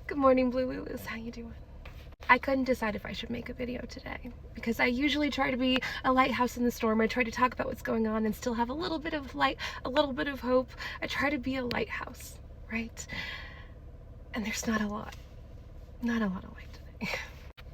Good morning, Blue Lulus. How you doing? I couldn't decide if I should make a video today because I usually try to be a lighthouse in the storm. I try to talk about what's going on and still have a little bit of light, a little bit of hope. I try to be a lighthouse, right? And there's not a lot of light today.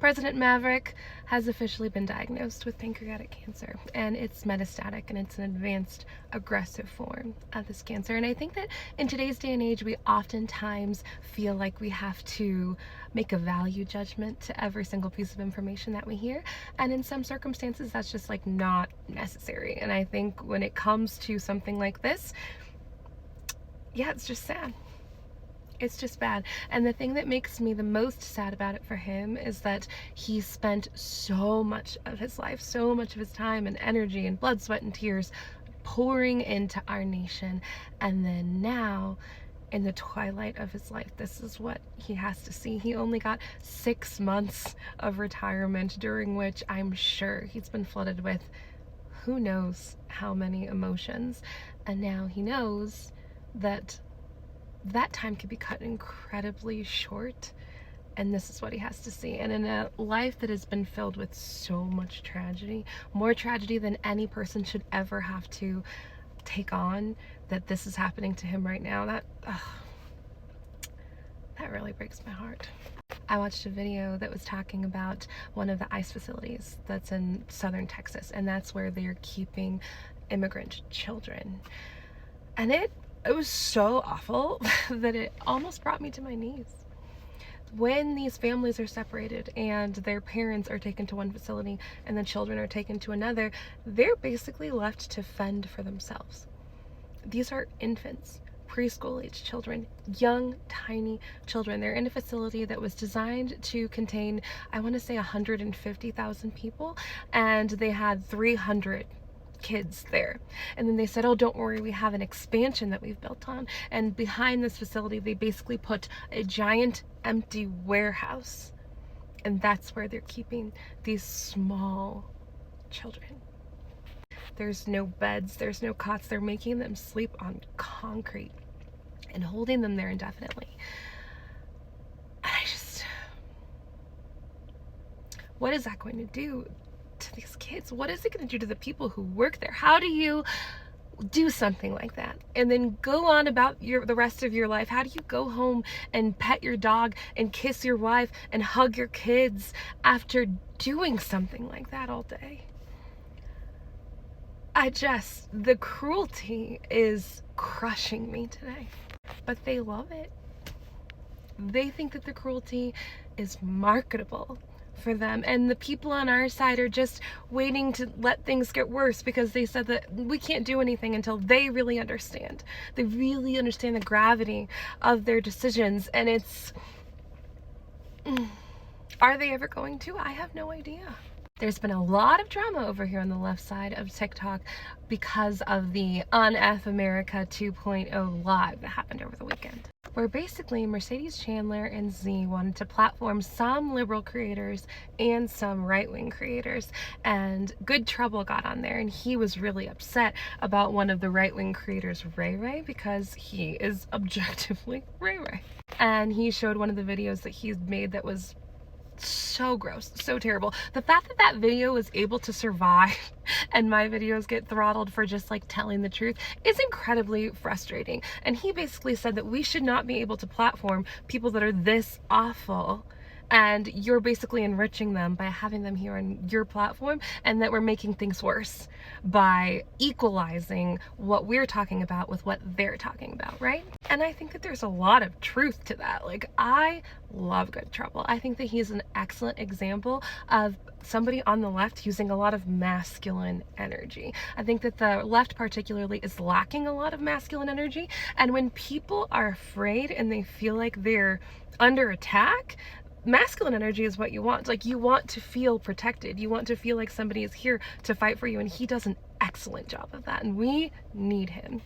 President Maverick has officially been diagnosed with pancreatic cancer, and it's metastatic, and it's an advanced aggressive form of this cancer. And I think that in today's day and age, we oftentimes feel like we have to make a value judgment to every single piece of information that we hear, and in some circumstances that's just like not necessary. And I think when it comes to something like this, yeah, it's just sad. It's just bad. And the thing that makes me the most sad about it for him is that he spent so much of his life, so much of his time and energy and blood, sweat, and tears pouring into our nation. And then now, in the twilight of his life, this is what he has to see. He only got 6 months of retirement, during which I'm sure he's been flooded with who knows how many emotions. And now he knows that time could be cut incredibly short, and this is what he has to see. And in a life that has been filled with so much tragedy, more tragedy than any person should ever have to take on, that this is happening to him right now, that really breaks my heart. I watched a video that was talking about one of the ICE facilities that's in southern Texas, and that's where they're keeping immigrant children. And it was so awful that it almost brought me to my knees. When these families are separated and their parents are taken to one facility and the children are taken to another, they're basically left to fend for themselves. These are infants, preschool age children, young, tiny children. They're in a facility that was designed to contain, I want to say 150,000 people, and they had 300 kids there. And then they said, oh, don't worry, we have an expansion that we've built on, and behind this facility they basically put a giant empty warehouse, and that's where they're keeping these small children. There's no beds, there's no cots. They're making them sleep on concrete and holding them there indefinitely. What is that going to do to these kids? What is it going to do to the people who work there? How do you do something like that and then go on about the rest of your life? How do you go home and pet your dog and kiss your wife and hug your kids after doing something like that all day? The cruelty is crushing me today. But they love it. They think that the cruelty is marketable for them, and the people on our side are just waiting to let things get worse, because they said that we can't do anything until they really understand. They really understand the gravity of their decisions, and are they ever going to? I have no idea. There's been a lot of drama over here on the left side of TikTok because of the Unf America 2.0 live that happened over the weekend, where basically Mercedes Chandler and Z wanted to platform some liberal creators and some right-wing creators, and Good Trouble got on there, and he was really upset about one of the right-wing creators, Ray Ray, because he is objectively Ray Ray. And he showed one of the videos that he's made that was so gross, so terrible. The fact that that video was able to survive and my videos get throttled for just like telling the truth is incredibly frustrating. And he basically said that we should not be able to platform people that are this awful, and you're basically enriching them by having them here on your platform, and that we're making things worse by equalizing what we're talking about with what they're talking about, right? And I think that there's a lot of truth to that. Like, I love Good Trouble. I think that he's an excellent example of somebody on the left using a lot of masculine energy. I think that the left particularly is lacking a lot of masculine energy, and when people are afraid and they feel like they're under attack, masculine energy is what you want. Like, you want to feel protected. You want to feel like somebody is here to fight for you, and he does an excellent job of that, and we need him.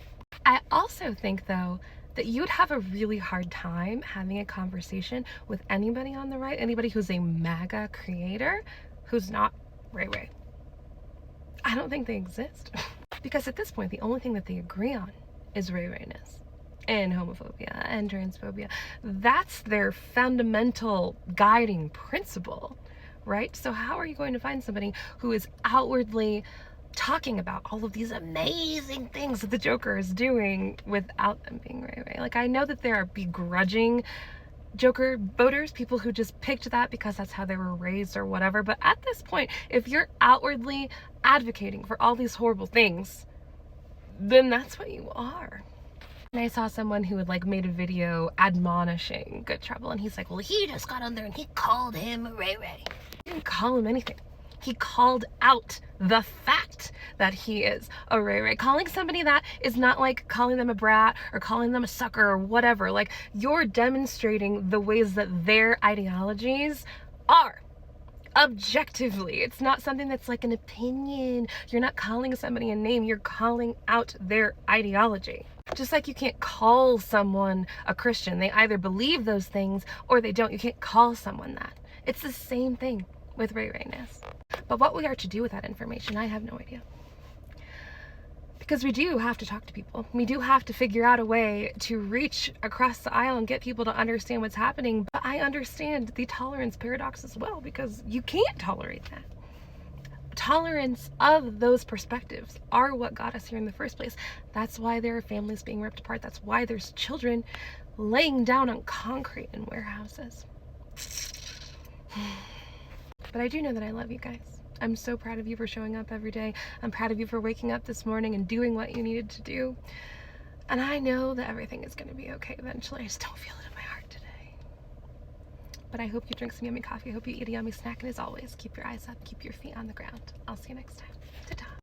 I also think, though, that you would have a really hard time having a conversation with anybody on the right, anybody who's a MAGA creator who's not Ray Ray. I don't think they exist. Because at this point, the only thing that they agree on is Ray Rayness. and homophobia and transphobia. That's their fundamental guiding principle, right? So how are you going to find somebody who is outwardly talking about all of these amazing things that the Joker is doing without them being Ray Ray? Like, I know that there are begrudging Joker voters, people who just picked that because that's how they were raised or whatever, but at this point, if you're outwardly advocating for all these horrible things, then that's what you are. And I saw someone who had like made a video admonishing Good Trouble, and he's like, well, he just got on there and he called him Ray Ray. He didn't call him anything. He called out the fact that he is a Ray Ray. Calling somebody that is not like calling them a brat or calling them a sucker or whatever. Like, you're demonstrating the ways that their ideologies are. Objectively, it's not something that's like an opinion. You're not calling somebody a name, you're calling out their ideology. Just like you can't call someone a Christian. They either believe those things or they don't. You can't call someone that. It's the same thing with Ray Rayness. But what we are to do with that information, I have no idea. Because we do have to talk to people. We do have to figure out a way to reach across the aisle and get people to understand what's happening. But I understand the tolerance paradox as well, because you can't tolerate that. Tolerance of those perspectives are what got us here in the first place. That's why there are families being ripped apart. That's why there's children laying down on concrete in warehouses. But I do know that I love you guys. I'm so proud of you for showing up every day. I'm proud of you for waking up this morning and doing what you needed to do. And I know that everything is going to be okay eventually. I just don't feel it in my heart today. But I hope you drink some yummy coffee. I hope you eat a yummy snack. And as always, keep your eyes up, keep your feet on the ground. I'll see you next time. Ta-ta.